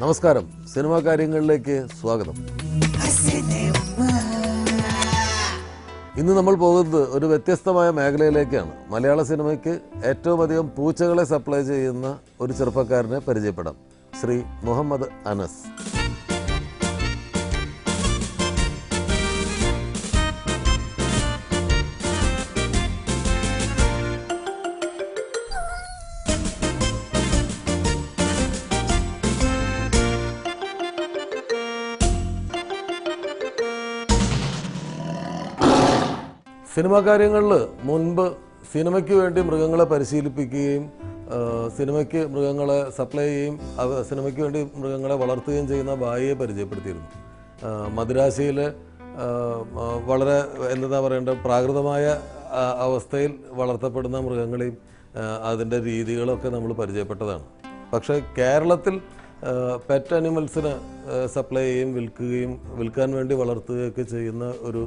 നമസ്കാരം, സിനിമാ കാര്യങ്ങളിലേക്ക് സ്വാഗതം. ഇന്ന് നമ്മൾ പോകുന്നത് ഒരു വ്യത്യസ്തമായ മേഖലയിലേക്കാണ്. മലയാള സിനിമയ്ക്ക് ഏറ്റവും അധികം പൂച്ചകളെ സപ്ലൈ ചെയ്യുന്ന ഒരു ചെറുപ്പക്കാരനെ പരിചയപ്പെടാം. ശ്രീ മുഹമ്മദ് അനസ്. സിനിമാ കാര്യങ്ങളിൽ മുൻപ് സിനിമയ്ക്ക് വേണ്ടി മൃഗങ്ങളെ പരിശീലിപ്പിക്കുകയും സിനിമയ്ക്ക് മൃഗങ്ങളെ സപ്ലൈ ചെയ്യുകയും സിനിമയ്ക്ക് വേണ്ടി മൃഗങ്ങളെ വളർത്തുകയും ചെയ്യുന്ന ബായിയെ പരിചയപ്പെടുത്തിയിരുന്നു. മദിരാശിയിലെ വളരെ എന്താ പറയേണ്ട പ്രാകൃതമായ അവസ്ഥയിൽ വളർത്തപ്പെടുന്ന മൃഗങ്ങളെയും അതിൻ്റെ രീതികളൊക്കെ നമ്മൾ പരിചയപ്പെട്ടതാണ്. പക്ഷേ കേരളത്തിൽ പെറ്റ് അനിമൽസിനെ സപ്ലൈ ചെയ്യുകയും വിൽക്കാൻ വേണ്ടി വളർത്തുകയൊക്കെ ചെയ്യുന്ന ഒരു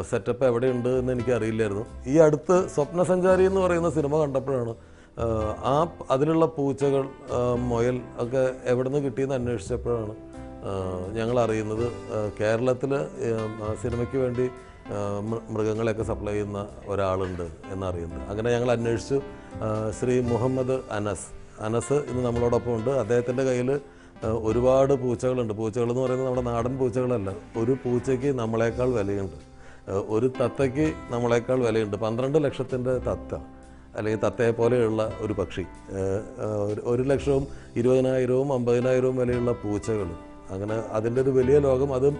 സെറ്റപ്പ് എവിടെയുണ്ട് എന്ന് എനിക്കറിയില്ലായിരുന്നു. ഈ അടുത്ത് സ്വപ്നസഞ്ചാരി എന്ന് പറയുന്ന സിനിമ കണ്ടപ്പോഴാണ് അതിലുള്ള പൂച്ചകൾ, മുയൽ ഒക്കെ എവിടെ നിന്ന് കിട്ടിയെന്ന് അന്വേഷിച്ചപ്പോഴാണ് ഞങ്ങൾ അറിയുന്നത് കേരളത്തിൽ സിനിമയ്ക്ക് വേണ്ടി മൃഗങ്ങളെയൊക്കെ സപ്ലൈ ചെയ്യുന്ന ഒരാളുണ്ട് എന്നറിയുന്നത്. അങ്ങനെ ഞങ്ങൾ അന്വേഷിച്ചു. ശ്രീ മുഹമ്മദ് അനസ് ഇന്ന് നമ്മളോടൊപ്പം ഉണ്ട്. അദ്ദേഹത്തിൻ്റെ കയ്യിൽ ഒരുപാട് പൂച്ചകളുണ്ട്. പൂച്ചകളെന്ന് പറയുന്നത് നമ്മുടെ നാടൻ പൂച്ചകളല്ല. ഒരു പൂച്ചയ്ക്ക് നമ്മളെക്കാൾ വിലയുണ്ട്, ഒരു തത്തയ്ക്ക് നമ്മളെക്കാൾ വിലയുണ്ട്. 12 ലക്ഷത്തിൻ്റെ തത്ത, അല്ലെങ്കിൽ തത്തയെ പോലെയുള്ള ഒരു പക്ഷി, 1 ലക്ഷവും 20,000-വും 50,000-വും വിലയുള്ള പൂച്ചകൾ. അങ്ങനെ അതിൻ്റെ ഒരു വലിയ ലോകം. അതും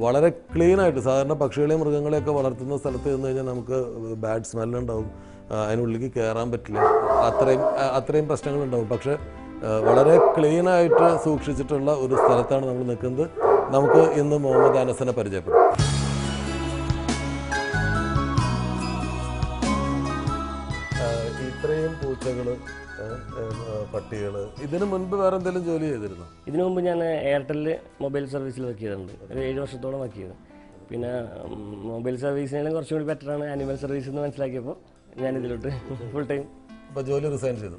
വളരെ ക്ലീനായിട്ട്. സാധാരണ പക്ഷികളെയും മൃഗങ്ങളെയൊക്കെ വളർത്തുന്ന സ്ഥലത്ത് നിന്ന് കഴിഞ്ഞാൽ നമുക്ക് ബാഡ് സ്മെല്ലുണ്ടാവും, അതിനുള്ളിലേക്ക് കയറാൻ പറ്റില്ല, അത്രയും പ്രശ്നങ്ങളുണ്ടാവും. പക്ഷേ വളരെ ക്ലീനായിട്ട് സൂക്ഷിച്ചിട്ടുള്ള ഒരു സ്ഥലത്താണ് നമ്മൾ നിൽക്കുന്നത്. നമുക്ക് ഇന്ന് മുഹമ്മദ് അനസിനെ പരിചയപ്പെടും. ഇത്രയും പൂച്ചകൾ, പട്ടികൾ, ഇതിനു മുൻപ് വേറെ എന്തെങ്കിലും ജോലി ചെയ്തിരുന്നു? ഇതിനു മുമ്പ് ഞാൻ എയർടെൽ മൊബൈൽ സർവീസിൽ വർക്ക് ചെയ്തിട്ടുണ്ട്. ഒരു 7 വർഷത്തോളം വർക്ക് ചെയ്തു. പിന്നെ മൊബൈൽ സർവീസിനെല്ലാം കുറച്ചും കൂടി ബെറ്ററാണ് ആനിമൽ സർവീസ് എന്ന് മനസ്സിലാക്കിയപ്പോൾ ഞാൻ ഇതിലോട്ട് ഫുൾ ടൈം ജോലി റിസൈൻ ചെയ്തു.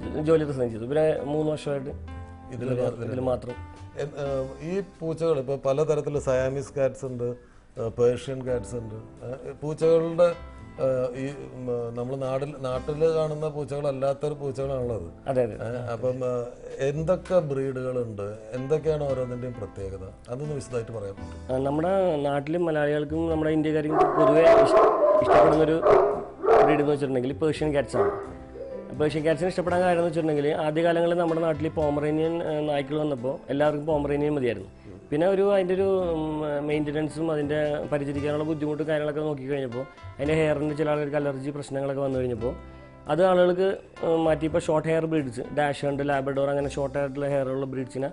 പിന്നെ 3 വർഷമായിട്ട് ഇതിൽ മാത്രം. ഈ പൂച്ചകൾ ഇപ്പോൾ പലതരത്തിൽ സയാമീസ് കാറ്റ്സ് ഉണ്ട്, പേർഷ്യൻ കാറ്റ്സ് ഉണ്ട്. പൂച്ചകളുടെ ഈ നമ്മൾ നാട്ടിൽ കാണുന്ന പൂച്ചകളല്ലാത്തൊരു പൂച്ചകളാണുള്ളത്. അപ്പം എന്തൊക്കെ ബ്രീഡുകളുണ്ട്, എന്തൊക്കെയാണ് ഓരോന്നിൻ്റെയും പ്രത്യേകത, അതൊന്ന് വിശദമായിട്ട് പറയാൻ പറ്റും? നമ്മുടെ നാട്ടിലും മലയാളികൾക്കും നമ്മുടെ ഇന്ത്യക്കാർക്കും പൊതുവെ ഇഷ്ടപ്പെടുന്നൊരു ബ്രീഡ് എന്ന് വെച്ചിട്ടുണ്ടെങ്കിൽ പേർഷ്യൻ കാറ്റ്സാണ്. പേർഷ്യൻ കാറ്റ്സിനെ ഇഷ്ടപ്പെടാൻ കാര്യം എന്ന് വെച്ചിട്ടുണ്ടെങ്കിൽ ആദ്യകാലങ്ങളിൽ നമ്മുടെ നാട്ടിൽ പോമറേനിയൻ നായ്ക്കൾ വന്നപ്പോൾ എല്ലാവർക്കും പോമറേനിയൻ മതിയായിരുന്നു. പിന്നെ അതിൻ്റെ ഒരു മെയിൻ്റനൻസും അതിൻ്റെ പരിചരിക്കാനുള്ള ബുദ്ധിമുട്ടും കാര്യങ്ങളൊക്കെ നോക്കിക്കഴിഞ്ഞപ്പോൾ അതിൻ്റെ ഹെയറിൻ്റെ ചില ആളുകൾക്ക് അലർജി പ്രശ്നങ്ങളൊക്കെ വന്നു കഴിഞ്ഞപ്പോൾ അത് ആളുകൾക്ക് മാറ്റിയപ്പോൾ ഷോർട്ട് ഹെയർ ബ്രീഡ്സ്, ഡാഷ് ഉണ്ട്, ലാബ്രഡോർ, അങ്ങനെ ഷോർട്ട് ആയിട്ടുള്ള ഹെയറുള്ള ബ്രീഡ്സിനെ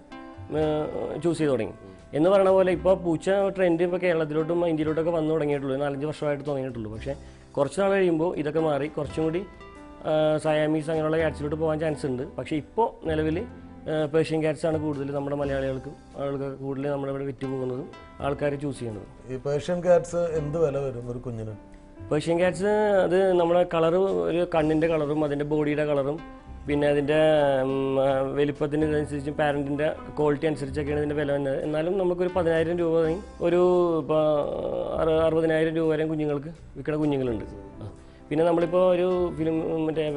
ചൂസ് ചെയ്ത് തുടങ്ങി. എന്ന് പറയുന്ന പോലെ ഇപ്പോൾ പൂച്ച ട്രെൻഡ് ഇപ്പോൾ കേരളത്തിലോട്ടും ഇന്ത്യയിലോട്ടൊക്കെ വന്നു തുടങ്ങിയിട്ടുള്ളൂ. 4-5 വർഷമായിട്ട് തുടങ്ങിയിട്ടുള്ളൂ. പക്ഷേ കുറച്ച് നാൾ കഴിയുമ്പോൾ ഇതൊക്കെ മാറി കുറച്ചും കൂടി സയാമീസ് അങ്ങനെയുള്ള കാറ്റ്സിലോട്ട് പോകാൻ ചാൻസ് ഉണ്ട്. പക്ഷേ ഇപ്പോൾ നിലവിൽ പേർഷ്യൻ കാറ്റ്സ് ആണ് കൂടുതൽ നമ്മുടെ മലയാളികൾക്കും ആളുകൾ കൂടുതൽ നമ്മുടെ ഇവിടെ വിറ്റ് പോകുന്നതും ആൾക്കാർ ചൂസ് ചെയ്യുന്നത്. ഈ പേർഷ്യൻ കാറ്റ്സ് എന്ത് വില വരും ഒരു കുഞ്ഞിന്? പേർഷ്യൻ കാറ്റ്സ് അത് നമ്മുടെ കളറ്, ഒരു കണ്ണിൻ്റെ കളറും അതിൻ്റെ ബോഡിയുടെ കളറും പിന്നെ അതിൻ്റെ വലിപ്പത്തിന് ഇതനുസരിച്ചും പാരൻറ്റിൻ്റെ ക്വാളിറ്റി അനുസരിച്ചൊക്കെയാണ് ഇതിൻ്റെ വില വരുന്നത്. എന്നാലും നമുക്കൊരു 10,000 രൂപ ഒരു ഇപ്പോൾ 60,000 രൂപ വരെ കുഞ്ഞുങ്ങൾക്ക് വിൽക്കുന്ന കുഞ്ഞുങ്ങളുണ്ട്. പിന്നെ നമ്മളിപ്പോൾ ഒരു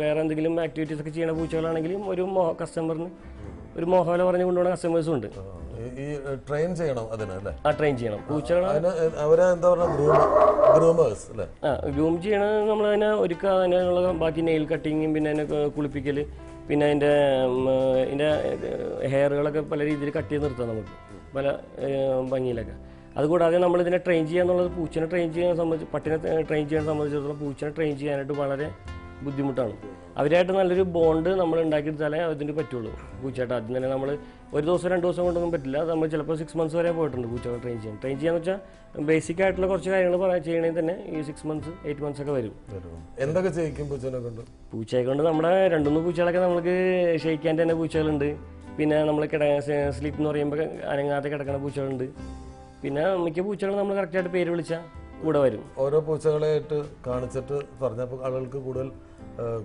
വേറെ എന്തെങ്കിലും ആക്ടിവിറ്റീസ് ഒക്കെ ചെയ്യുന്ന പൂച്ചകളാണെങ്കിലും ഒരു കസ്റ്റമറിന് ഒരു മോഹവില പറഞ്ഞ് കൊണ്ടുപോകുന്ന കസ്റ്റമേഴ്സും ഉണ്ട്. ഈ ട്രെയിൻ ചെയ്യണം അതിനല്ലേ? ട്രെയിൻ ചെയ്യണം പൂച്ചകളെ. ഗ്രൂം ചെയ്യണത് നമ്മളതിനെ ഒരുക്കുക, അതിനുള്ള ബാക്കി നെയിൽ കട്ടിങ്ങും പിന്നെ അതിനെ കുളിപ്പിക്കൽ, പിന്നെ അതിൻ്റെ ഹെയറുകളൊക്കെ പല രീതിയിൽ കട്ട് ചെയ്ത് നിർത്താം നമുക്ക് പല ഭംഗിയിലൊക്കെ. അതുകൂടാതെ നമ്മളിതിനെ ട്രെയിൻ ചെയ്യുക എന്നുള്ളത് പൂച്ചനെ ട്രെയിൻ ചെയ്യാൻ സംബന്ധിച്ച്, പട്ടിനെ ട്രെയിൻ ചെയ്യാൻ സംബന്ധിച്ചിടത്തോളം പൂച്ചനെ ട്രെയിൻ ചെയ്യാനായിട്ട് വളരെ ബുദ്ധിമുട്ടാണ്. അവരായിട്ട് നല്ലൊരു ബോണ്ട് നമ്മൾ ഉണ്ടാക്കിയെടുത്താലേ അതിന് പറ്റുള്ളൂ. പൂച്ചയായിട്ട് ആദ്യം തന്നെ നമ്മൾ 1 ദിവസം 2 ദിവസം കൊണ്ടൊന്നും പറ്റില്ല. നമ്മൾ ചിലപ്പോൾ 6 months വരെ പോയിട്ടുണ്ട് പൂച്ചകളെ ട്രെയിൻ ചെയ്യാന്ന് വെച്ചാൽ ബേസിക് ആയിട്ടുള്ള കുറച്ച് കാര്യങ്ങൾ ചെയ്യണമെങ്കിൽ തന്നെ ഈ 6 months 8 months ഒക്കെ വരും. എന്തൊക്കെ ചെയ്യിക്കും പൂച്ചനെ കൊണ്ട്? പൂച്ചയെ കൊണ്ട് നമ്മുടെ 2-3 പൂച്ചകളൊക്കെ നമുക്ക് ഷെയ്ക്കാൻ്റെ തന്നെ പൂച്ചകളുണ്ട്. പിന്നെ നമ്മൾ സ്ലീപ്പ് എന്ന് പറയുമ്പോൾ അനങ്ങാതെ കിടക്കുന്ന പൂച്ചകളുണ്ട്. പിന്നെ മിക്ക പൂച്ചകളും നമ്മൾ കറക്റ്റായിട്ട് പേര് വിളിച്ചാൽ കൂടെ വരും. ഓരോ പൂച്ചകളായിട്ട് കാണിച്ചിട്ട് പറഞ്ഞപ്പോൾ ആളുകൾക്ക് കൂടുതൽ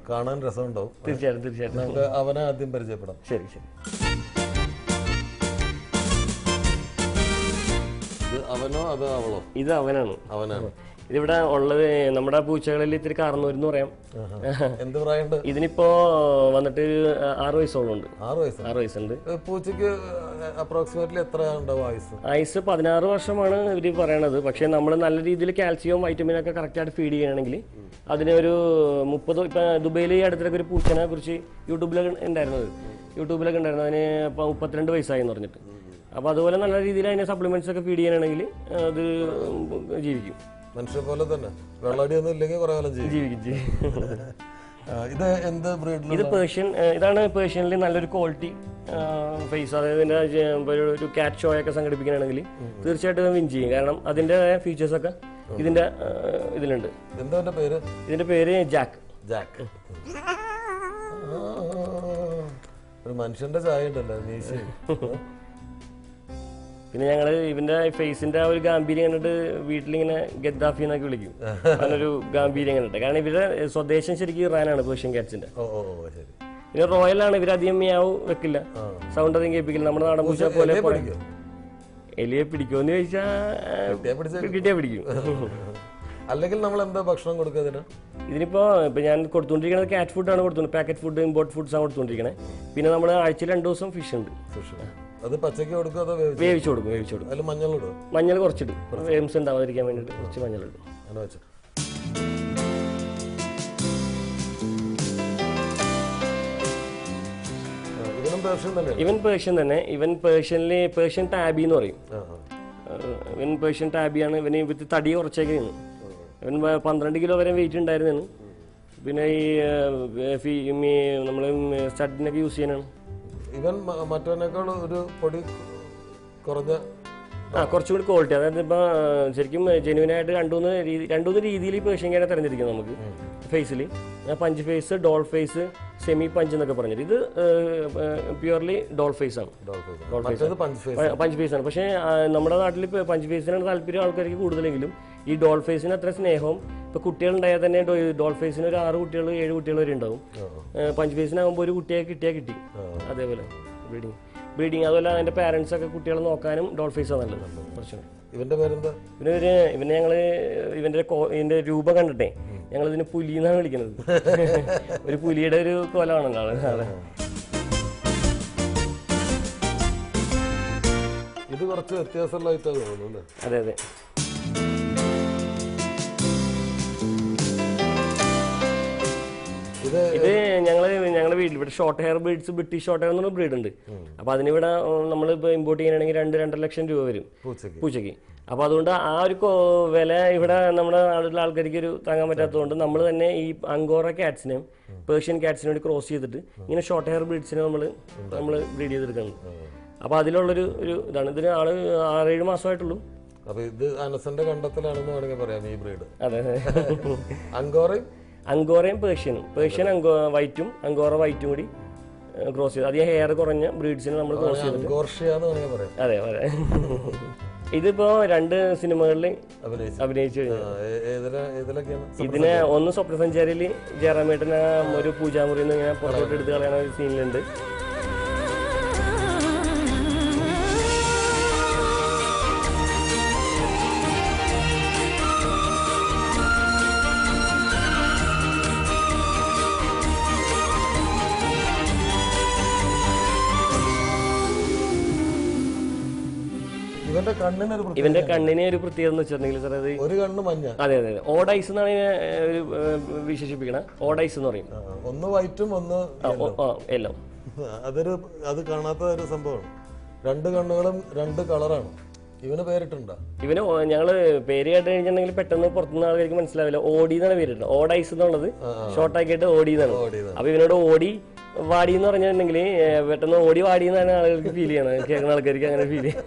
കാണാൻ രസമുണ്ടാവും. തീർച്ചയായിട്ടും തീർച്ചയായിട്ടും. നമുക്ക് അവനെ ആദ്യം പരിചയപ്പെടാം. ശരി ശരി. ഇത് അവനോ അതോ അവളോ? ഇത് അവനാണ്. അവനാണ്. ഇതിവിടെ ഉള്ളത് നമ്മുടെ പൂച്ചകളിൽ ഇത്തിരി കാർന്നൂരെന്ന് പറയാം. എന്ത് പ്രായമുണ്ട്? ഇതിനിപ്പോ വന്നിട്ട് 6 വയസ്സോളം ഉണ്ട്. 6 വയസ്സുണ്ട്. പൂച്ചക്ക് അപ്രോക്സിമേറ്റ്ലി എത്ര ഉണ്ടാവും ആയുസ്? ആയുസ് 16 വർഷമാണ് ഇവർ പറയണത്. പക്ഷേ നമ്മൾ നല്ല രീതിയിൽ കാൽസ്യവും വൈറ്റമിനൊക്കെ കറക്റ്റായിട്ട് ഫീഡ് ചെയ്യുകയാണെങ്കിൽ അതിനൊരു 30. ഇപ്പം ദുബൈയിൽ ഈ അടുത്തിടയ്ക്ക് ഒരു പൂച്ചനെ കുറിച്ച് യൂട്യൂബിലൊക്കെ ഉണ്ടായിരുന്നു. അതിന് ഇപ്പോൾ 32 വയസ്സായി എന്ന് പറഞ്ഞിട്ട്. അപ്പോൾ അതുപോലെ നല്ല രീതിയിൽ അതിനെ സപ്ലിമെന്റ്സ് ഒക്കെ ഫീഡ് ചെയ്യാനാണെങ്കിൽ അത് ജീവിക്കും. മനുഷ്യ പോലെ തന്നെ വെള്ളടിയൊന്നും ഇല്ലെങ്കിൽ കുറെ കാലം ജീവിക്കും. ഇത് എന്ത് ബ്രീഡിൽ? ഇത് പേർഷ്യൻ. ഇതാണ് പേർഷ്യനിൽ നല്ലൊരു ക്വാളിറ്റി ഫേസ്. അതായത് ഇതിന്റെ ഒരു ക്യാറ്റ് ഷോ ഒക്കെ സംഘടിപ്പിക്കുകയാണെങ്കിൽ തീർച്ചയായിട്ടും വിൻ ചെയ്യും. കാരണം അതിന്റെ ഫീച്ചേഴ്സ് ഒക്കെ ഇതിലുണ്ട്. എന്താ പേര്? ഇതിന്റെ പേര് ജാക്ക്. ജാക്ക്. ഒരു മനുഷ്യന്റെ ചായ ഉണ്ടല്ലോ മീശ. പിന്നെ ഞങ്ങൾ ഇവന്റെ ഫേസിന്റെ ആ ഒരു ഗാംഭീര്യം കണ്ടിട്ട് വീട്ടിലിങ്ങനെ ഗദ്ദാഫി എന്നൊക്കെ വിളിക്കും. അങ്ങനൊരു ഗാംഭീര്യം കണ്ടിട്ട്. കാരണം ഇവരുടെ സ്വദേശം ശരിക്കും ഇറാനാണ് പേർഷ്യൻ ക്യാറ്റ്സിന്റെ. പിന്നെ റോയലാണ്. ഇവരധികം മിയാവ് വെക്കില്ല, സൗണ്ട് അധികം കേൾപ്പിക്കില്ല. നമ്മുടെ നാടൻ പൂച്ച പോലെ. എലിയെ പിടിക്കുമെന്ന് ചോദിച്ചാൽ കിട്ടിയാ പിടിക്കും. അല്ലെങ്കിൽ നമ്മൾ എന്താ ഭക്ഷണം കൊടുക്കുക? ഇതിനിപ്പോ ഞാൻ കൊടുത്തുകൊണ്ടിരിക്കുന്നത് കാറ്റ് ഫുഡാണ് കൊടുത്തോണ്ട്. പാക്കറ്റ് ഫുഡ്, ഇമ്പോർട്ട് ഫുഡ്സ് ആണ് കൊടുത്തോണ്ടിരിക്കണേ. പിന്നെ നമ്മൾ ആഴ്ചയിൽ 2 ദിവസം ഫിഷ് ഉണ്ട്. അത് പച്ചക്ക് കൊടുക്കുക അതോ വേവിച്ചു കൊടുക്കും? അതിൽ മഞ്ഞളിടും. മഞ്ഞൾ കുറച്ചിടും, വേംസ് ഉണ്ടാവാതിരിക്കാൻ വേണ്ടിയിട്ട് കുറച്ച് മഞ്ഞളിടും. ഇവൻ പേർഷ്യൻ തന്നെ. ഇവൻ പേർഷ്യൻ ടാബി എന്ന് പറയും. ഇവൻ പേർഷ്യൻ ടാബിയാണ്. ഇവന് വിത്ത് തടി കുറച്ചേക്കാണ്. ഇവൻ 12 കിലോ വരെ വെയിറ്റ് ഉണ്ടായിരുന്നാണ്. പിന്നെ ഈ നമ്മൾ സ്റ്റഡിനൊക്കെ യൂസ് ചെയ്യാനാണ്. ഇവൻ മറ്റവനേക്കാൾ ഒരു പൊടി കുറഞ്ഞ കുറച്ചുകൂടി ക്വാളിറ്റി. അതായത് ഇപ്പം ശരിക്കും ജെന്യൂനായിട്ട് രണ്ടൂന്ന് രീതിയിൽ ഈ പേർഷ്യൻ ക്യാറ്റിനെ തിരഞ്ഞെടുക്കാം നമുക്ക്. ഫേസിൽ punch face, doll face, semi punch എന്നൊക്കെ പറഞ്ഞിട്ട് ഇത് പ്യുവർലി ഡോൾ ഫേസ് ആണ്. പഞ്ച് ഫേസ് ആണ്. പക്ഷേ നമ്മുടെ നാട്ടിൽ പഞ്ച് ഫേസിനാണ് താല്പര്യം ആൾക്കാർക്ക് കൂടുതലെങ്കിലും ഈ ഡോൾ ഫേസിന് അത്ര സ്നേഹവും. ഇപ്പൊ കുട്ടികളുണ്ടായാൽ തന്നെ ഡോൾ ഫേസിന് ഒരു 6 കുട്ടികൾ 7 കുട്ടികൾ വരെ ഉണ്ടാവും. പഞ്ച് ഫേസിനാകുമ്പോൾ ഒരു കുട്ടിയെ കിട്ടി. അതേപോലെ ബ്രീഡിങ്. അതുപോലെ അതിന്റെ പാരന്റ്സ് ഒക്കെ കുട്ടികളെ നോക്കാനും ഡോൾ ഫേസ് ആണ് നല്ലത്. കുറച്ചുകൂടി. ഇവന്റെ പേരെന്താ? ഇവനെ ഞങ്ങള് ഇതിന്റെ രൂപം കണ്ടിട്ടേ ഞങ്ങൾ ഇതിന് പുലി എന്നാണ് വിളിക്കുന്നത്. ഒരു പുലിയുടെ ഒരു കോലമാണല്ലോ ആള്. ഇത് കുറച്ച് വ്യത്യാസമുള്ളതായിട്ടാ തോന്നുന്നു. അതെ അതെ. ഇത് ഞങ്ങളുടെ വീട്ടിൽ ഇവിടെ short hair breeds, British short hair എന്നൊരു ബ്രീഡ് ഉണ്ട്. അപ്പൊ അതിനിവിടെ നമ്മളിപ്പോ ഇമ്പോർട്ട് ചെയ്യാനാണെങ്കിൽ 2-2.5 ലക്ഷം രൂപ വരും പൂച്ചയ്ക്ക്. അപ്പൊ അതുകൊണ്ട് ആ ഒരു വില ഇവിടെ നമ്മുടെ നാട്ടിലെ ആൾക്കാർക്ക് ഒരു താങ്ങാൻ പറ്റാത്തതുകൊണ്ട് നമ്മൾ തന്നെ ഈ അങ്കോറ ക്യാറ്റ്സിനെയും പേർഷ്യൻ ക്യാറ്റ്സിനെ വേണ്ടി ക്രോസ് ചെയ്തിട്ട് ഇങ്ങനെ ഷോർട്ട് ഹെയർ ബ്രീഡ്സിനെ നമ്മൾ ബ്രീഡ് ചെയ്തെടുക്കുന്നത്. അപ്പൊ അതിലുള്ളൊരു ഇതാണ്. ഇതിന് 6-7 മാസമായിട്ടുള്ളൂ. അപ്പൊ ഇത് അനസന്റെ കണ്ടെത്തലാണെന്ന് വേണമെങ്കിൽ പറയാം ഈ ബ്രീഡ്. അതെ. അങ്കോറയും പേർഷ്യൻ വൈറ്റും അങ്കോറ വൈറ്റും കൂടി ക്രോസ് ചെയ്ത് അധികം ഹെയർ കുറഞ്ഞ ബ്രീഡ്സിനെ നമ്മൾ ക്രോസ് ചെയ്തിട്ട്. അതെ അതെ. ഇതിപ്പോ 2 സിനിമകളിൽ അഭിനയിച്ചു കഴിഞ്ഞു. ഇതിന് ഒന്ന് സ്വപ്നസഞ്ചാരിയില് ജയറാമേട്ടന് ഒരു പൂജാമുറിയിൽ നിന്ന് ഇങ്ങനെ പുറത്തോട്ട് എടുത്ത് കളയണ ഒരു സീനിലുണ്ട്. ഇവന്റെ കണ്ണിന് ഒരു പ്രത്യേകത എന്ന് വെച്ചിട്ടുണ്ടെങ്കിൽ സാർ അത് ഒരു കണ്ണ് മഞ്ഞ. അതെ അതെ. ഓഡ് ഐസ് എന്നാണ് വിശേഷിപ്പിക്കണ. ഓഡ് ഐസ് എന്ന് പറയും. ഒന്ന് വൈറ്റും ഒന്ന് എല്ലാം. അത് കാണാത്ത ഒരു സംഭവമാണ്. 2 കണ്ണുകളും 2 കളറാണ്. ഇവന് പേരിട്ടുണ്ടോ? ഇവന് ഞങ്ങള് പേര് കേട്ട് കഴിഞ്ഞിട്ടുണ്ടെങ്കിൽ പെട്ടെന്ന് പുറത്തുനിന്ന് ആൾക്കാർക്ക് മനസ്സിലാവില്ല. ഓടി എന്നാണ് പേരിട്ടത്. ഓഡ് ഐസ് എന്നുള്ളത് ഷോർട്ടാക്കിയിട്ട് ഓടി എന്നാണ്. അപ്പൊ ഇവനോട് ഓടി വാടി എന്ന് പറഞ്ഞിട്ടുണ്ടെങ്കിൽ പെട്ടെന്ന് ഓടി വാടി എന്നാണ് ആളുകൾക്ക് ഫീൽ ചെയ്യണം. കേൾക്കുന്ന ആൾക്കാർക്ക് അങ്ങനെ ഫീൽ ചെയ്യും.